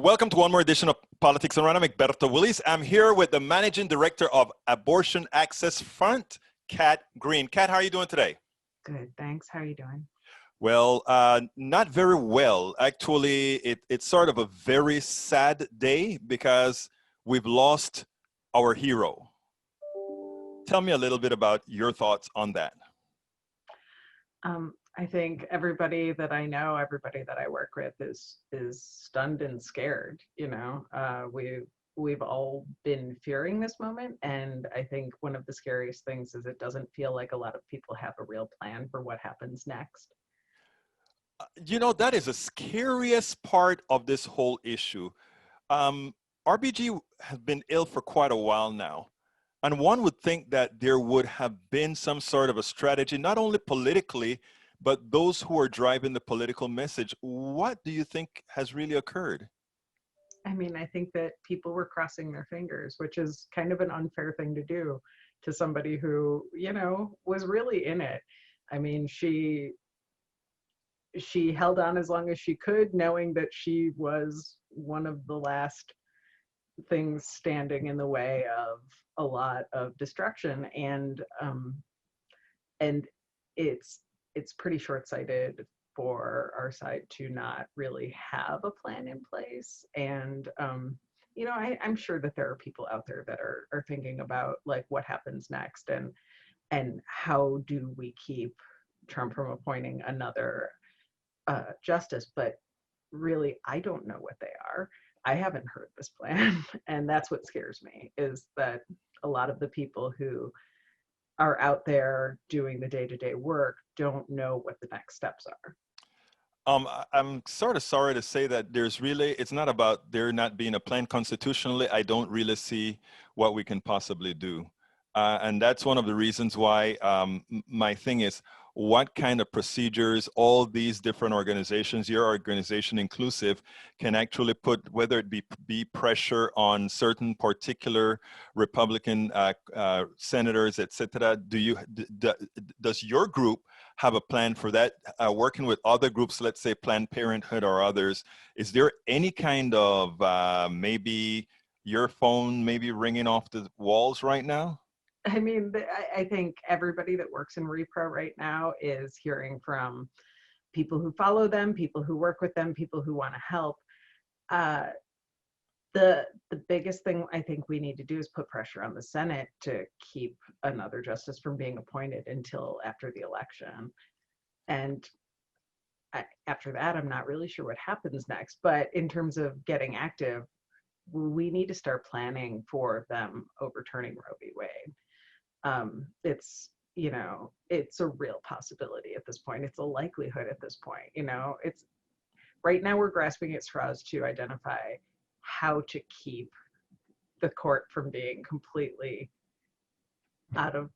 Welcome to one more edition of Politics and Run. I'm Egberto Willis. I'm here with the Managing Director of Abortion Access Front, Kat Green. Kat, how are you doing today? Good, thanks. How are you doing? Well, not very well. Actually, it's sort of a very sad day because we've lost our hero. Tell me a little bit about your thoughts on that. I think everybody that I know, everybody that I work with is stunned and scared. We've all been fearing this moment, and I think one of the scariest things is it doesn't feel like a lot of people have a real plan for what happens next. That is the scariest part of this whole issue. RBG has been ill for quite a while now. And one would think that there would have been some sort of a strategy, not only politically, but those who are driving the political message. What do you think has really occurred? I mean, I think that people were crossing their fingers, which is kind of an unfair thing to do to somebody who, was really in it. I mean, she held on as long as she could, knowing that she was one of the last things standing in the way of a lot of destruction, and it's pretty short-sighted for our side to not really have a plan in place. And I'm sure that there are people out there that are thinking about like what happens next, and how do we keep Trump from appointing another justice. But really, I don't know what they are. I haven't heard this plan. And that's what scares me, is that a lot of the people who are out there doing the day-to-day work don't know what the next steps are. I'm sort of sorry to say that it's not about there not being a plan constitutionally. I don't really see what we can possibly do. And that's one of the reasons why my thing is, what kind of procedures all these different organizations, your organization inclusive, can actually put, whether it be pressure on certain particular Republican senators, etc. Does your group have a plan for that? Working with other groups, let's say Planned Parenthood or others, is there any kind of maybe your phone maybe ringing off the walls right now? I mean, I think everybody that works in repro right now is hearing from people who follow them, people who work with them, people who want to help. The biggest thing I think we need to do is put pressure on the Senate to keep another justice from being appointed until after the election. And after that, I'm not really sure what happens next. But in terms of getting active, we need to start planning for them overturning Roe v. Wade. It's a real possibility at this point. It's a likelihood at this point. It's right now we're grasping at straws to identify how to keep the court from being completely out of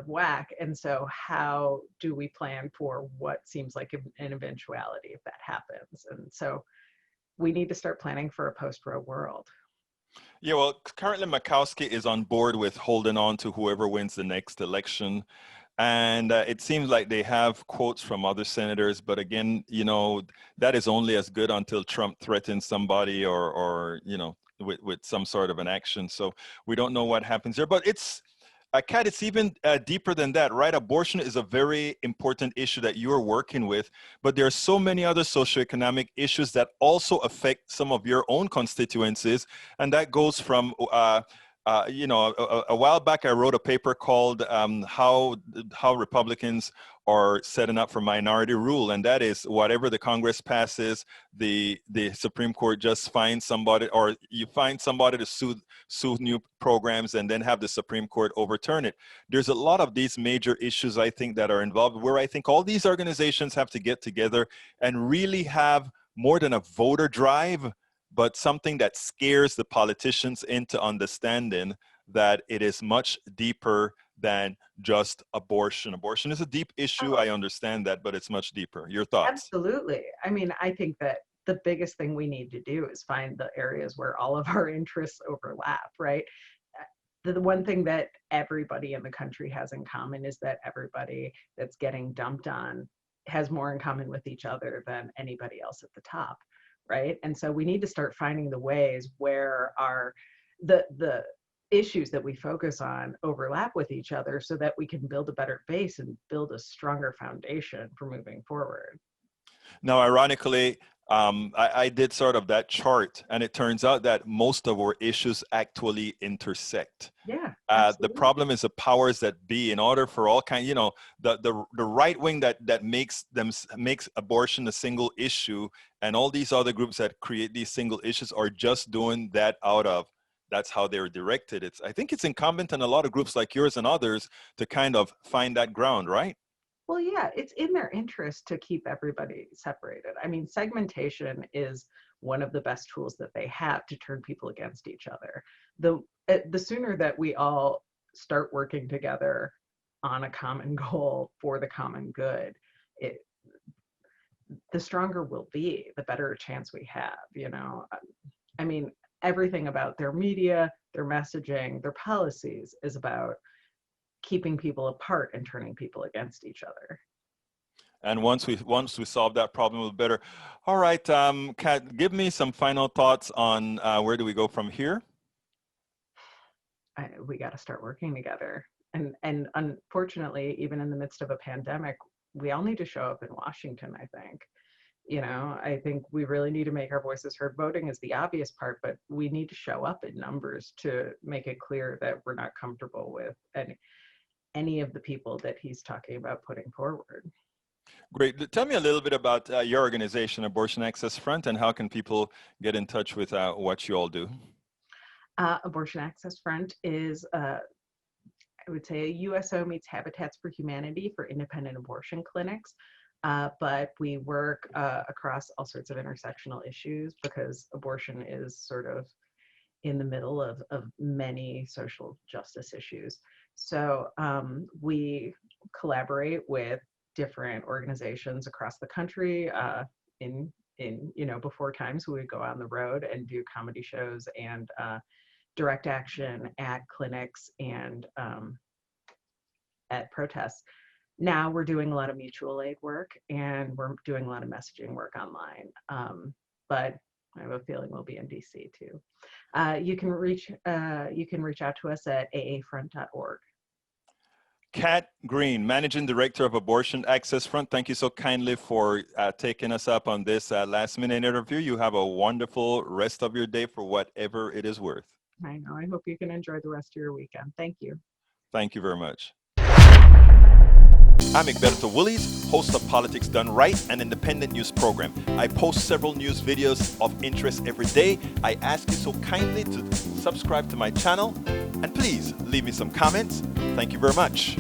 whack. And so how do we plan for what seems like an eventuality if that happens? And so we need to start planning for a post-Roe world. Yeah, well, currently Murkowski is on board with holding on to whoever wins the next election. And it seems like they have quotes from other senators. But again, that is only as good until Trump threatens somebody or with some sort of an action. So we don't know what happens there. But Kat, it's even deeper than that, right? Abortion is a very important issue that you are working with, but there are so many other socioeconomic issues that also affect some of your own constituencies. And that goes from, a while back, I wrote a paper called How Republicans are Setting Up for Minority Rule. And that is whatever the Congress passes, the Supreme Court just finds somebody, or you find somebody to sue new programs and then have the Supreme Court overturn it. There's a lot of these major issues, I think, that are involved, where I think all these organizations have to get together and really have more than a voter drive, but something that scares the politicians into understanding that it is much deeper than just abortion. Abortion is a deep issue. I understand that, but it's much deeper. Your thoughts? Absolutely. I mean, I think that the biggest thing we need to do is find the areas where all of our interests overlap, right? The one thing that everybody in the country has in common is that everybody that's getting dumped on has more in common with each other than anybody else at the top. right? And so we need to start finding the ways where the issues that we focus on overlap with each other so that we can build a better base and build a stronger foundation for moving forward. Now, ironically, I did sort of that chart, and it turns out that most of our issues actually intersect. Yeah, The absolutely. problem is the powers that be. In order for all kind, you know, the right wing that makes abortion a single issue, and all these other groups that create these single issues are just doing that out of. That's how they're directed. I think it's incumbent on a lot of groups like yours and others to kind of find that ground, right? Well, yeah, it's in their interest to keep everybody separated. I mean, segmentation is one of the best tools that they have to turn people against each other. The sooner that we all start working together on a common goal for the common good, it, the stronger we'll be, the better chance we have, you know. I mean, everything about their media, their messaging, their policies is about keeping people apart and turning people against each other. And once we solve that problem, we'll better. All right, Kat, give me some final thoughts on where do we go from here? We got to start working together. And unfortunately, even in the midst of a pandemic, we all need to show up in Washington, I think. You know, I think we really need to make our voices heard. Voting is the obvious part, but we need to show up in numbers to make it clear that we're not comfortable with any of the people that he's talking about putting forward. Great. Tell me a little bit about your organization, Abortion Access Front, and how can people get in touch with what you all do? Abortion Access Front is, I would say, a USO meets Habitats for Humanity for independent abortion clinics. But we work across all sorts of intersectional issues because abortion is sort of in the middle of many social justice issues. So we collaborate with different organizations across the country. In you know, before times we would go on the road and do comedy shows and direct action at clinics and at protests. Now we're doing a lot of mutual aid work and we're doing a lot of messaging work online. But I have a feeling we'll be in DC too. You can reach out to us at aafront.org. Kat Green, Managing Director of Abortion Access Front, thank you so kindly for taking us up on this last minute interview. You have a wonderful rest of your day for whatever it is worth. I know. I hope you can enjoy the rest of your weekend. Thank you. Thank you very much. I'm Egberto Willies, host of Politics Done Right, an independent news program. I post several news videos of interest every day. I ask you so kindly to subscribe to my channel and please leave me some comments. Thank you very much.